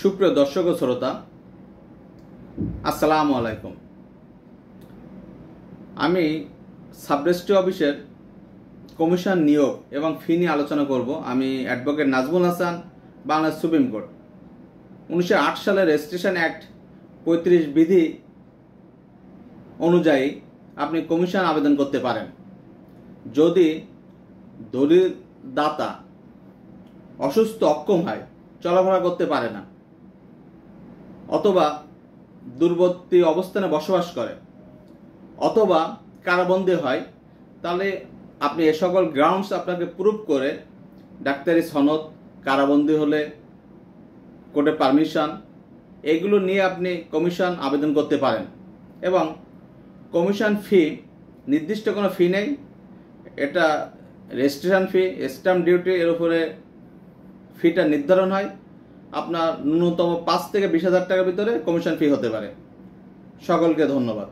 সুপ্রিয় দর্শক ও শ্রোতা, আসসালামু আলাইকুম। আমি সাব রেজিস্ট্রি অফিসের কমিশন নিয়োগ এবং ফি নিয়ে আলোচনা করব। আমি advocate Nazmul Hasan, Bangladesh supreme court. 1908 সালের রেজিস্ট্রেশন অ্যাক্ট 35 বিধি অনুযায়ী আপনি কমিশন আবেদন করতে পারেন যদি দলিল দাতা অসুস্থ, অক্ষম হয়, চলাফেরা করতে পারে না, অথবা দূরবর্তী অবস্থানে বসবাস করে, অথবা কারাবন্দী হয়। তাহলে আপনি এ সকল গ্রাউন্ডস আপনাকে প্রুভ করে ডাক্তারি সনদ, কারাবন্দী হলে কোর্টের পারমিশন, এগুলো নিয়ে আপনি কমিশন আবেদন করতে পারেন। এবং কমিশন ফি নির্দিষ্ট কোনো ফি নেই, এটা রেজিস্ট্রেশন ফি, স্ট্যাম্প ডিউটি এর উপরে ফিটা নির্ধারণ হয়। আপনার ন্যূনতম 5 থেকে 20,000 টাকার ভিতরে কমিশন ফি হতে পারে। সকলকে ধন্যবাদ।